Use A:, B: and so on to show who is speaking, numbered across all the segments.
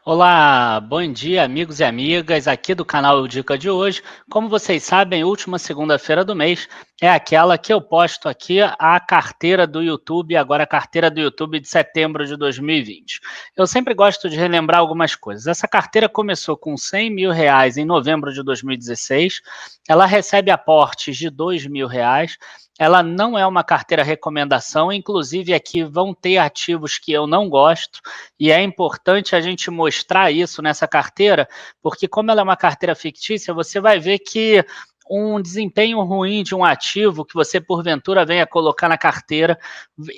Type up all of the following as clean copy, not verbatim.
A: Olá, bom dia, amigos e amigas, aqui do canal Dica de hoje. Como vocês sabem, última segunda-feira do mês é aquela que eu posto aqui a carteira do YouTube, agora a carteira do YouTube de setembro de 2020. Eu sempre gosto de relembrar algumas coisas. Essa carteira começou com R$ 100 mil em novembro de 2016, ela recebe aportes de R$ 2 mil. Ela não é uma carteira recomendação, inclusive aqui vão ter ativos que eu não gosto, e é importante a gente mostrar isso nessa carteira, porque como ela é uma carteira fictícia, você vai ver que um desempenho ruim de um ativo que você porventura venha colocar na carteira,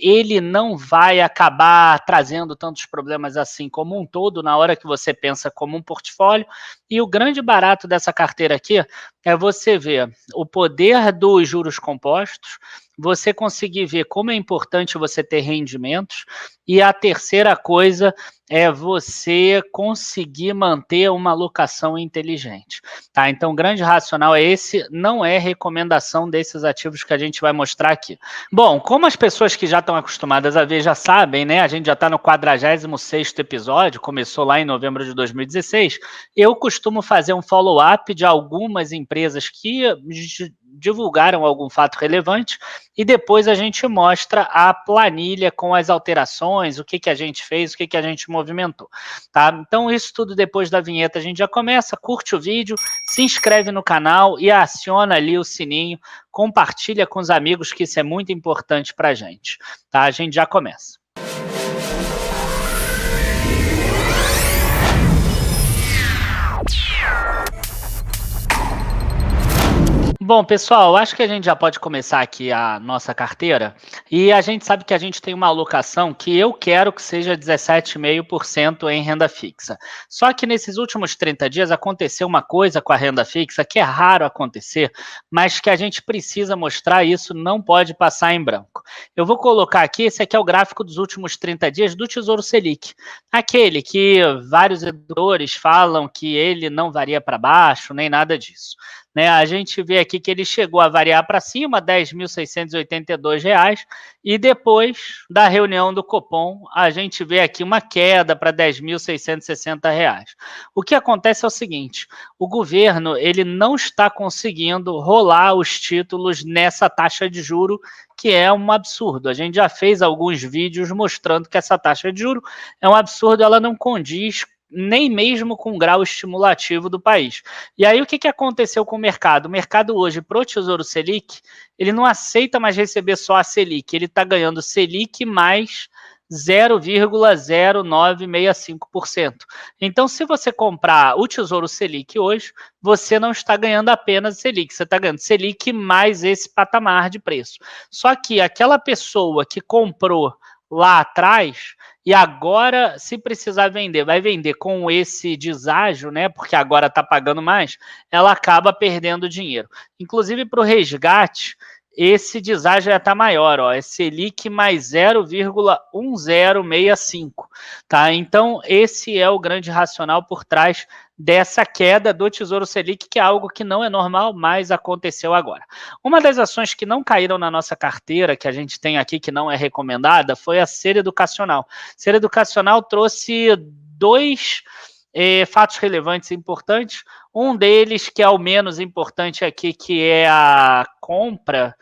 A: ele não vai acabar trazendo tantos problemas assim como um todo na hora que você pensa como um portfólio. E o grande barato dessa carteira aqui é você ver o poder dos juros compostos, você conseguir ver como é importante você ter rendimentos, e a terceira coisa é você conseguir manter uma alocação inteligente, tá? Então, o grande racional é esse, não é recomendação desses ativos que a gente vai mostrar aqui. Bom, como as pessoas que já estão acostumadas a ver já sabem, né? A gente já está no 46º episódio, começou lá em novembro de 2016, eu costumo fazer um follow-up de algumas empresas que divulgaram algum fato relevante e depois a gente mostra a planilha com as alterações, o que a gente fez, o que a gente movimentou, tá? Então isso tudo depois da vinheta a gente já começa, curte o vídeo, se inscreve no canal e aciona ali o sininho, compartilha com os amigos que isso é muito importante pra gente, tá? A gente já começa. Bom, pessoal, acho que a gente já pode começar aqui a nossa carteira, e a gente sabe que a gente tem uma alocação que eu quero que seja 17,5% em renda fixa. Só que nesses últimos 30 dias aconteceu uma coisa com a renda fixa que é raro acontecer, mas que a gente precisa mostrar, e isso não pode passar em branco. Eu vou colocar aqui, esse aqui é o gráfico dos últimos 30 dias do Tesouro Selic, aquele que vários editores falam que ele não varia para baixo, nem nada disso. Né, a gente vê aqui que ele chegou a variar para cima, R$ 10.682, e depois da reunião do Copom, a gente vê aqui uma queda para R$ 10.660. O que acontece é o seguinte, o governo ele não está conseguindo rolar os títulos nessa taxa de juro, que é um absurdo. A gente já fez alguns vídeos mostrando que essa taxa de juro é um absurdo, ela não condiz nem mesmo com o grau estimulativo do país. E aí o que aconteceu com o mercado? O mercado hoje, para o Tesouro Selic, ele não aceita mais receber só a Selic, ele está ganhando Selic mais 0,0965%. Então, se você comprar o Tesouro Selic hoje, você não está ganhando apenas Selic, você está ganhando Selic mais esse patamar de preço. Só que aquela pessoa que comprou lá atrás, e agora, se precisar vender, vai vender com esse deságio, né? Porque agora está pagando mais, ela acaba perdendo dinheiro. Inclusive, para o resgate, esse deságio já está maior, ó, é Selic mais 0,1065, tá? Então, esse é o grande racional por trás dessa queda do Tesouro Selic, que é algo que não é normal, mas aconteceu agora. Uma das ações que não caíram na nossa carteira, que a gente tem aqui, que não é recomendada, foi a Ser Educacional. Ser Educacional trouxe dois fatos relevantes e importantes. Um deles, que é o menos importante aqui, que é a compra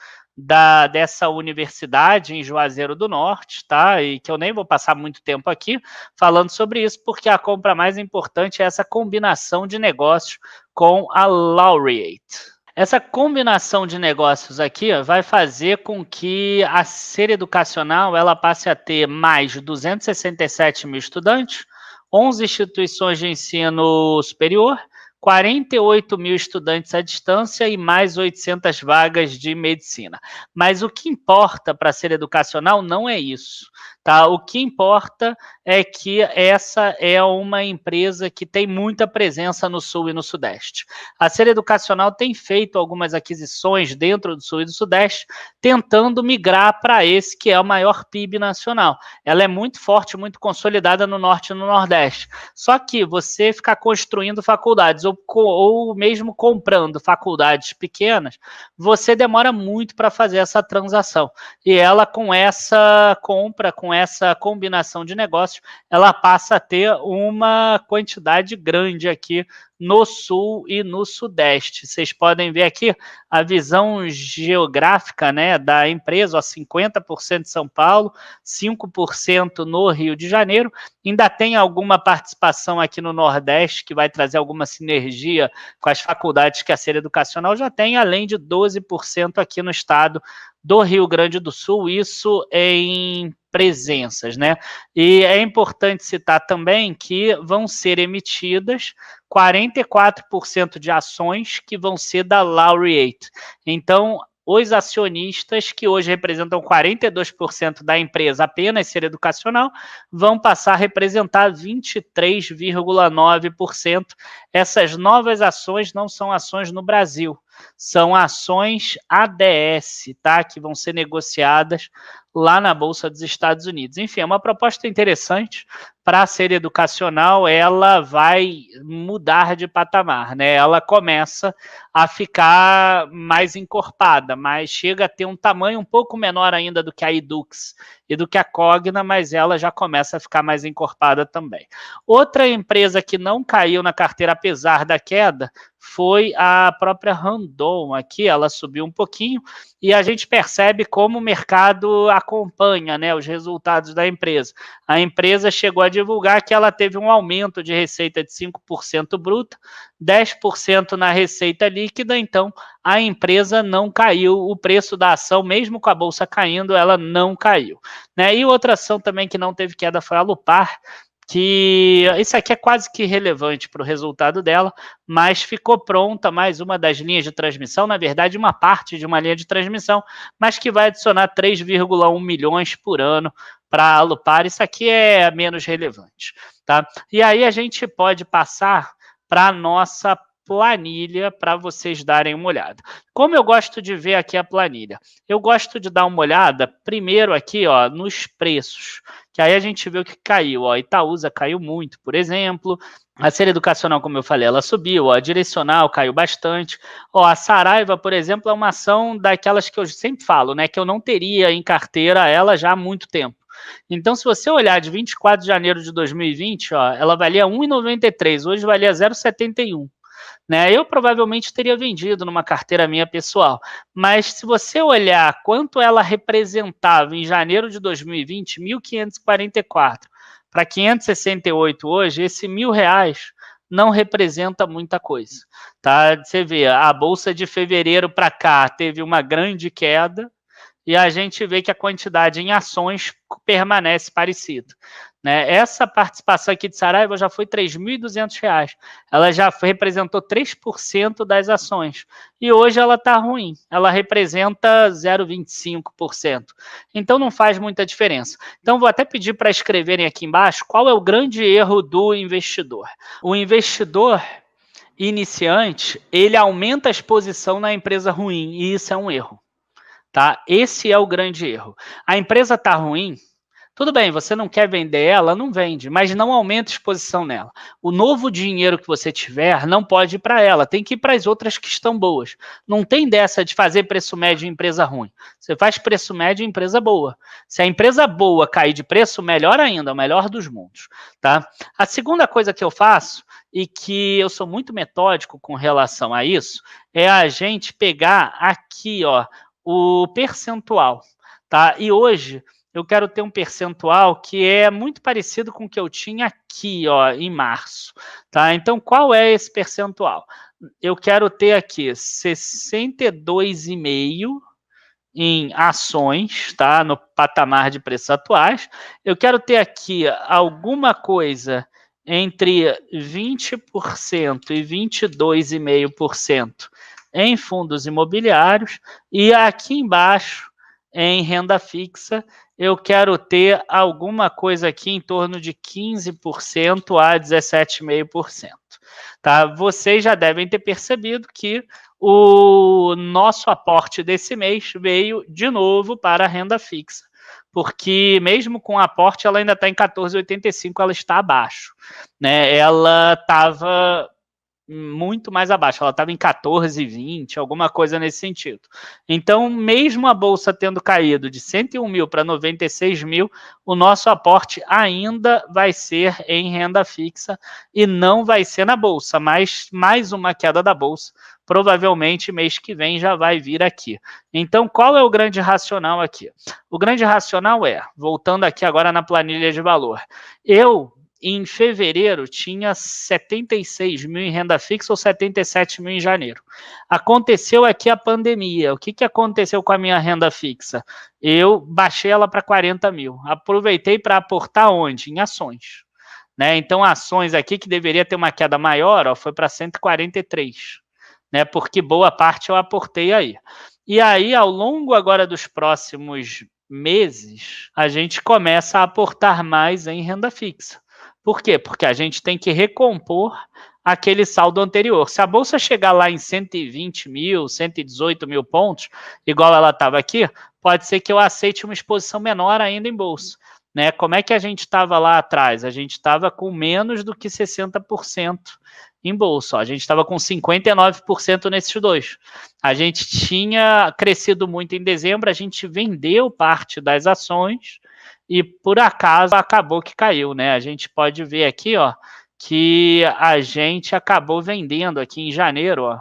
A: dessa universidade em Juazeiro do Norte, tá? E que eu nem vou passar muito tempo aqui falando sobre isso, porque a compra mais importante é essa combinação de negócios com a Laureate. Essa combinação de negócios aqui vai fazer com que a Ser Educacional ela passe a ter mais de 267 mil estudantes, 11 instituições de ensino superior, 48 mil estudantes à distância e mais 800 vagas de medicina. Mas o que importa para a Ser Educacional não é isso, tá? O que importa é que essa é uma empresa que tem muita presença no Sul e no Sudeste. A Ser Educacional tem feito algumas aquisições dentro do Sul e do Sudeste, tentando migrar para esse que é o maior PIB nacional. Ela é muito forte, muito consolidada no Norte e no Nordeste. Só que você ficar construindo faculdades ou mesmo comprando faculdades pequenas, você demora muito para fazer essa transação. E ela, com essa compra, com essa combinação de negócios, ela passa a ter uma quantidade grande aqui no sul e no sudeste. Vocês podem ver aqui a visão geográfica, né, da empresa, ó, 50% de São Paulo, 5% no Rio de Janeiro, ainda tem alguma participação aqui no Nordeste, que vai trazer alguma sinergia com as faculdades que a Ser Educacional já tem, além de 12% aqui no estado do Rio Grande do Sul, isso em presenças, né? E é importante citar também que vão ser emitidas 44% de ações que vão ser da Laureate. Então, os acionistas, que hoje representam 42% da empresa, apenas Ser Educacional, vão passar a representar 23,9%. Essas novas ações não são ações no Brasil, são ações ADS, tá? Que vão ser negociadas lá na Bolsa dos Estados Unidos. Enfim, é uma proposta interessante para a Ser Educacional, ela vai mudar de patamar, né? Ela começa a ficar mais encorpada, mas chega a ter um tamanho um pouco menor ainda do que a Edux e do que a Cogna, mas ela já começa a ficar mais encorpada também. Outra empresa que não caiu na carteira, apesar da queda, foi a própria Randon aqui, ela subiu um pouquinho, e a gente percebe como o mercado acompanha, né, os resultados da empresa. A empresa chegou a divulgar que ela teve um aumento de receita de 5% bruta, 10% na receita líquida, então a empresa não caiu, o preço da ação, mesmo com a bolsa caindo, ela não caiu, né? E outra ação também que não teve queda foi a Alupar, que isso aqui é quase que irrelevante para o resultado dela, mas ficou pronta mais uma das linhas de transmissão, na verdade uma parte de uma linha de transmissão, mas que vai adicionar 3,1 milhões por ano para a Alupar. Isso aqui é menos relevante, tá? E aí a gente pode passar para a nossa planilha para vocês darem uma olhada. Como eu gosto de ver aqui a planilha? Eu gosto de dar uma olhada primeiro aqui, ó, nos preços, que aí a gente vê o que caiu. Ó, Itaúsa caiu muito, por exemplo. A Ser Educacional, como eu falei, ela subiu. Ó, a Direcional caiu bastante. Ó, a Saraiva, por exemplo, é uma ação daquelas que eu sempre falo, né, que eu não teria em carteira ela já há muito tempo. Então, se você olhar de 24 de janeiro de 2020, ó, ela valia 1,93, hoje valia 0,71. Né? Eu provavelmente teria vendido numa carteira minha pessoal, mas se você olhar quanto ela representava em janeiro de 2020, 1.544 para 568 hoje, esse R$ 1.000 não representa muita coisa, tá? Você vê, a bolsa de fevereiro para cá teve uma grande queda, e a gente vê que a quantidade em ações permanece parecida, né? Essa participação aqui de Saraiva já foi R$ 3.200, ela já representou 3% das ações, e hoje ela está ruim, ela representa 0,25%, então não faz muita diferença. Então vou até pedir para escreverem aqui embaixo qual é o grande erro do investidor. O investidor iniciante, ele aumenta a exposição na empresa ruim, e isso é um erro. Tá? Esse é o grande erro. A empresa está ruim, tudo bem, você não quer vender ela, não vende, mas não aumenta a exposição nela. O novo dinheiro que você tiver não pode ir para ela, tem que ir para as outras que estão boas. Não tem dessa de fazer preço médio em empresa ruim. Você faz preço médio em empresa boa. Se a empresa boa cair de preço, melhor ainda, o melhor dos mundos. Tá? A segunda coisa que eu faço, e que eu sou muito metódico com relação a isso, é a gente pegar aqui, ó, o percentual, tá? E hoje eu quero ter um percentual que é muito parecido com o que eu tinha aqui, ó, em março, tá? Então, qual é esse percentual? Eu quero ter aqui 62,5% em ações, tá? No patamar de preços atuais. Eu quero ter aqui alguma coisa entre 20% e 22,5% em fundos imobiliários, e aqui embaixo, em renda fixa, eu quero ter alguma coisa aqui em torno de 15% a 17,5%. Tá? Vocês já devem ter percebido que o nosso aporte desse mês veio de novo para a renda fixa, porque mesmo com o aporte ela ainda está em 14,85, ela está abaixo, né? Ela estava muito mais abaixo, ela estava em 14,20, alguma coisa nesse sentido. Então, mesmo a Bolsa tendo caído de 101 mil para 96 mil, o nosso aporte ainda vai ser em renda fixa e não vai ser na Bolsa, mas mais uma queda da Bolsa, provavelmente mês que vem já vai vir aqui. Então, qual é o grande racional aqui? O grande racional é, voltando aqui agora na planilha de valor, em fevereiro, tinha 76 mil em renda fixa ou 77 mil em janeiro. Aconteceu aqui a pandemia. O que aconteceu com a minha renda fixa? Eu baixei ela para 40 mil. Aproveitei para aportar onde? Em ações. Né? Então, ações aqui que deveria ter uma queda maior, ó, foi para 143. Né? Porque boa parte eu aportei aí. E aí, ao longo agora dos próximos meses, a gente começa a aportar mais em renda fixa. Por quê? Porque a gente tem que recompor aquele saldo anterior. Se a Bolsa chegar lá em 120 mil, 118 mil pontos, igual ela estava aqui, pode ser que eu aceite uma exposição menor ainda em Bolsa. Né? Como é que a gente estava lá atrás? A gente estava com menos do que 60% em Bolsa. A gente estava com 59% nesses dois. A gente tinha crescido muito em dezembro, a gente vendeu parte das ações, e por acaso acabou que caiu, né? A gente pode ver aqui, ó, que a gente acabou vendendo aqui em janeiro, ó,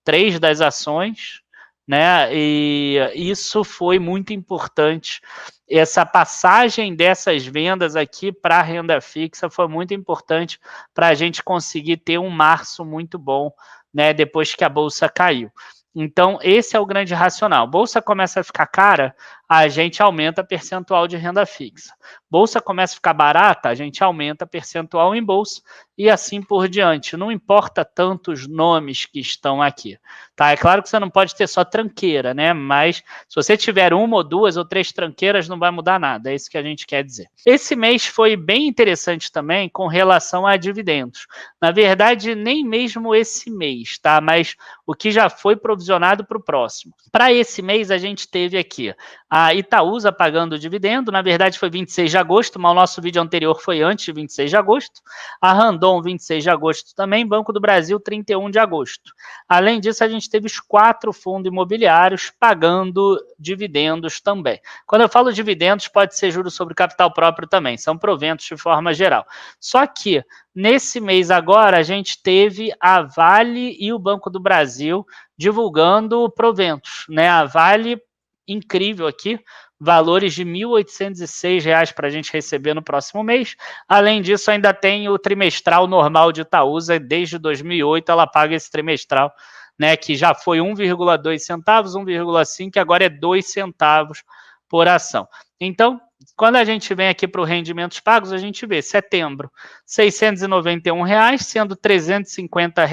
A: 3 das ações, né? E isso foi muito importante. Essa passagem dessas vendas aqui para a renda fixa foi muito importante para a gente conseguir ter um março muito bom, né? Depois que a bolsa caiu. Então, esse é o grande racional. Bolsa começa a ficar cara, a gente aumenta percentual de renda fixa. Bolsa começa a ficar barata, a gente aumenta percentual em bolsa e assim por diante. Não importa tanto os nomes que estão aqui. Tá? É claro que você não pode ter só tranqueira, né? Mas se você tiver uma ou duas ou três tranqueiras, não vai mudar nada. É isso que a gente quer dizer. Esse mês foi bem interessante também com relação a dividendos. Na verdade, nem mesmo esse mês, tá? Mas o que já foi provisionado para o próximo. Para esse mês, a gente teve aqui a Itaúsa pagando o dividendo, na verdade foi 26 de agosto, mas o nosso vídeo anterior foi antes de 26 de agosto. A Randon, 26 de agosto também, Banco do Brasil, 31 de agosto. Além disso, a gente teve os 4 fundos imobiliários pagando dividendos também. Quando eu falo dividendos, pode ser juros sobre capital próprio também, são proventos de forma geral. Só que nesse mês agora, a gente teve a Vale e o Banco do Brasil divulgando proventos, né? A Vale, incrível aqui, valores de R$ 1.806 para a gente receber no próximo mês. Além disso, ainda tem o trimestral normal de Itaúsa, desde 2008 ela paga esse trimestral, né, que já foi 1,2 centavos, 1,5, agora é 2 centavos por ação. Então, quando a gente vem aqui para os rendimentos pagos, a gente vê setembro, R$ 691, sendo R$ 350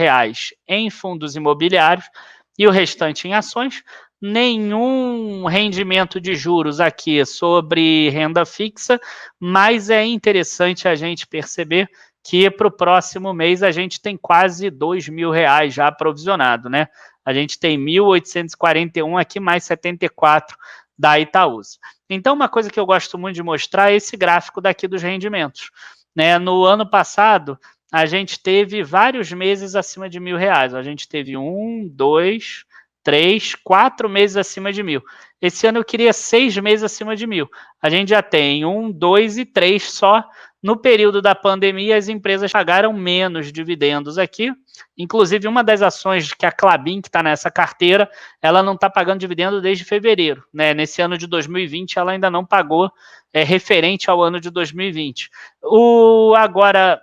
A: em fundos imobiliários e o restante em ações. Nenhum rendimento de juros aqui sobre renda fixa, mas é interessante a gente perceber que para o próximo mês a gente tem quase R$ 2.000 já provisionado, né? A gente tem 1.841 aqui, mais 74 da Itaúsa. Então, uma coisa que eu gosto muito de mostrar é esse gráfico daqui dos rendimentos. Né? No ano passado, a gente teve vários meses acima de R$ 1.000. A gente teve 1, 2, 3, 4 meses acima de 1.000. Esse ano eu queria 6 meses acima de 1.000. A gente já tem 1, 2 e 3 só. No período da pandemia, as empresas pagaram menos dividendos aqui. Inclusive, uma das ações que a Klabin, que está nessa carteira, ela não está pagando dividendo desde fevereiro. Né? Nesse ano de 2020, ela ainda não pagou, referente ao ano de 2020. Agora,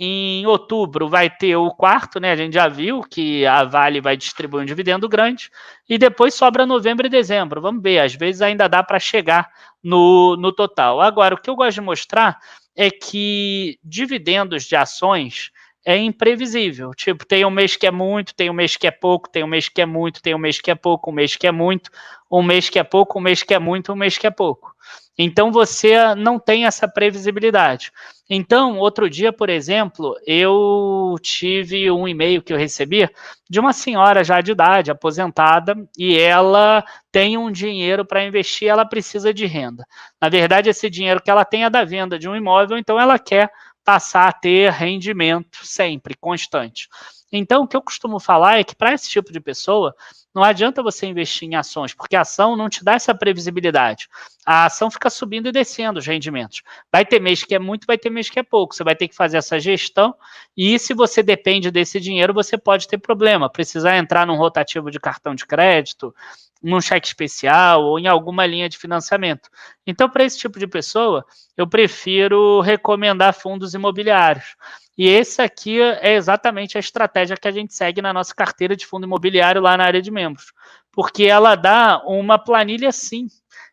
A: em outubro vai ter o quarto, né? A gente já viu que a Vale vai distribuir um dividendo grande e depois sobra novembro e dezembro. Vamos ver, às vezes ainda dá para chegar no total. Agora, o que eu gosto de mostrar é que dividendos de ações é imprevisível. Tipo, tem um mês que é muito, tem um mês que é pouco, tem um mês que é muito, tem um mês que é pouco, um mês que é muito, um mês que é pouco, um mês que é muito, um mês que é pouco. Então, você não tem essa previsibilidade. Então, outro dia, por exemplo, eu tive um e-mail que eu recebi de uma senhora já de idade, aposentada, e ela tem um dinheiro para investir, ela precisa de renda. Na verdade, esse dinheiro que ela tem é da venda de um imóvel, então ela quer passar a ter rendimento sempre, constante. Então, o que eu costumo falar é que para esse tipo de pessoa, não adianta você investir em ações, porque a ação não te dá essa previsibilidade. A ação fica subindo e descendo os rendimentos. Vai ter mês que é muito, vai ter mês que é pouco. Você vai ter que fazer essa gestão e se você depende desse dinheiro, você pode ter problema. Precisar entrar num rotativo de cartão de crédito, num cheque especial ou em alguma linha de financiamento. Então, para esse tipo de pessoa, eu prefiro recomendar fundos imobiliários. E esse aqui é exatamente a estratégia que a gente segue na nossa carteira de fundo imobiliário lá na área de membros, porque ela dá uma planilha sim,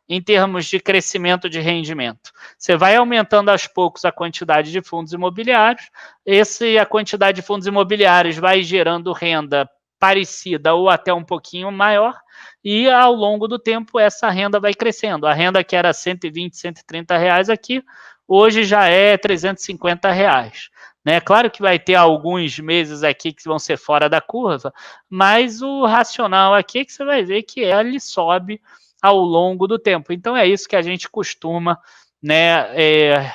A: em termos de crescimento de rendimento. Você vai aumentando aos poucos a quantidade de fundos imobiliários, a quantidade de fundos imobiliários vai gerando renda parecida ou até um pouquinho maior, e ao longo do tempo essa renda vai crescendo. A renda que era 120, 130 reais aqui, hoje já é 350 reais. Né? Claro que vai ter alguns meses aqui que vão ser fora da curva, mas o racional aqui é que você vai ver que ele sobe ao longo do tempo. Então é isso que a gente costuma, né,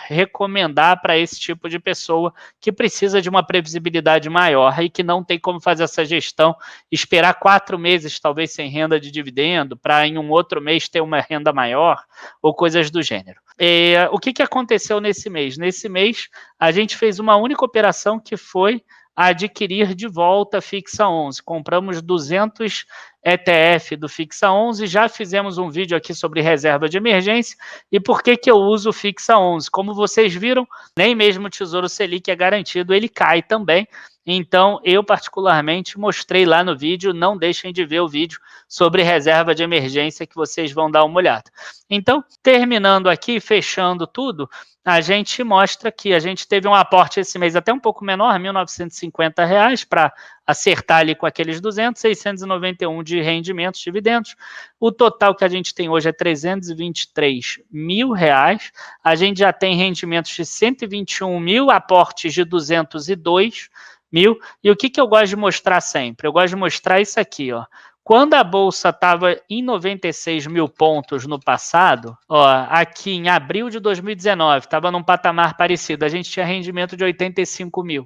A: recomendar para esse tipo de pessoa que precisa de uma previsibilidade maior e que não tem como fazer essa gestão, esperar 4 meses talvez sem renda de dividendo, para em um outro mês ter uma renda maior ou coisas do gênero. O que aconteceu nesse mês? Nesse mês, a gente fez uma única operação que foi adquirir de volta Fixa 11. Compramos 200 ETF do Fixa 11, já fizemos um vídeo aqui sobre reserva de emergência e por que eu uso o Fixa 11. Como vocês viram, nem mesmo o Tesouro Selic é garantido, ele cai também. Então, eu particularmente mostrei lá no vídeo, não deixem de ver o vídeo sobre reserva de emergência que vocês vão dar uma olhada. Então, terminando aqui, fechando tudo, a gente mostra que a gente teve um aporte esse mês até um pouco menor, R$ 1.950, para acertar ali com aqueles 200, 691 de rendimentos, dividendos. O total que a gente tem hoje é R$ 323 mil. A gente já tem rendimentos de 121 mil, aportes de 202 mil. E o que eu gosto de mostrar sempre? Eu gosto de mostrar isso aqui, ó. Quando a Bolsa estava em 96 mil pontos no passado, ó, aqui em abril de 2019, estava num patamar parecido, a gente tinha rendimento de 85 mil.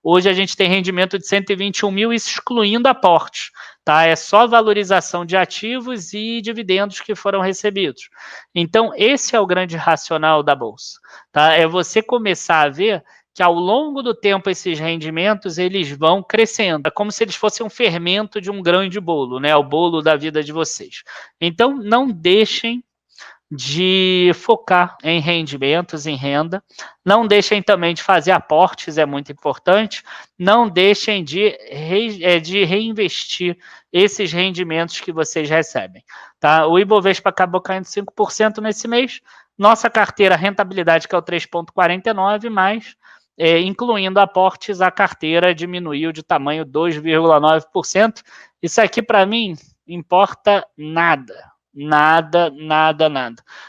A: Hoje a gente tem rendimento de 121 mil, excluindo aportes. Tá? É só valorização de ativos e dividendos que foram recebidos. Então, esse é o grande racional da Bolsa. Tá? É você começar a ver que ao longo do tempo esses rendimentos eles vão crescendo. É como se eles fossem um fermento de um grande bolo, né? O bolo da vida de vocês. Então, não deixem de focar em rendimentos, em renda. Não deixem também de fazer aportes, é muito importante. Não deixem de reinvestir esses rendimentos que vocês recebem. Tá? O Ibovespa acabou caindo 5% nesse mês. Nossa carteira, rentabilidade, que é o 3,49, mas incluindo aportes, a carteira diminuiu de tamanho 2,9%. Isso aqui, para mim, importa nada. Nada.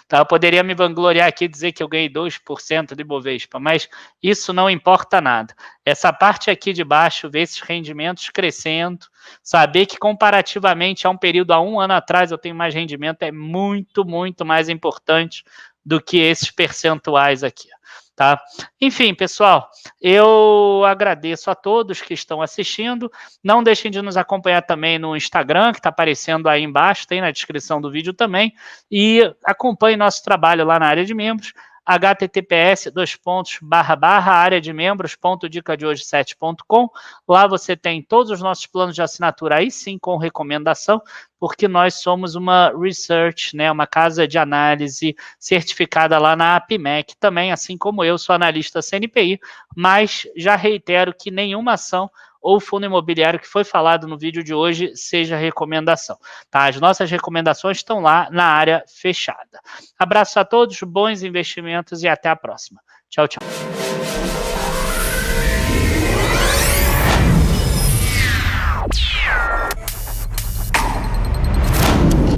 A: Tá? Eu poderia me vangloriar aqui e dizer que eu ganhei 2% de Ibovespa, mas isso não importa nada. Essa parte aqui de baixo, ver esses rendimentos crescendo, saber que comparativamente a um período, há um ano atrás, eu tenho mais rendimento, é muito, muito mais importante do que esses percentuais aqui. Tá? Enfim, pessoal, eu agradeço a todos que estão assistindo. Não deixem de nos acompanhar também no Instagram, que está aparecendo aí embaixo, tem na descrição do vídeo também. E acompanhe nosso trabalho lá na área de membros, https://areademembros.dicadehoje7.com. Lá você tem todos os nossos planos de assinatura, aí sim com recomendação, porque nós somos uma research, né, uma casa de análise certificada lá na APMEC também, assim como eu sou analista CNPI, mas já reitero que nenhuma ação ou fundo imobiliário que foi falado no vídeo de hoje seja recomendação. Tá? As nossas recomendações estão lá na área fechada. Abraço a todos, bons investimentos e até a próxima. Tchau, tchau.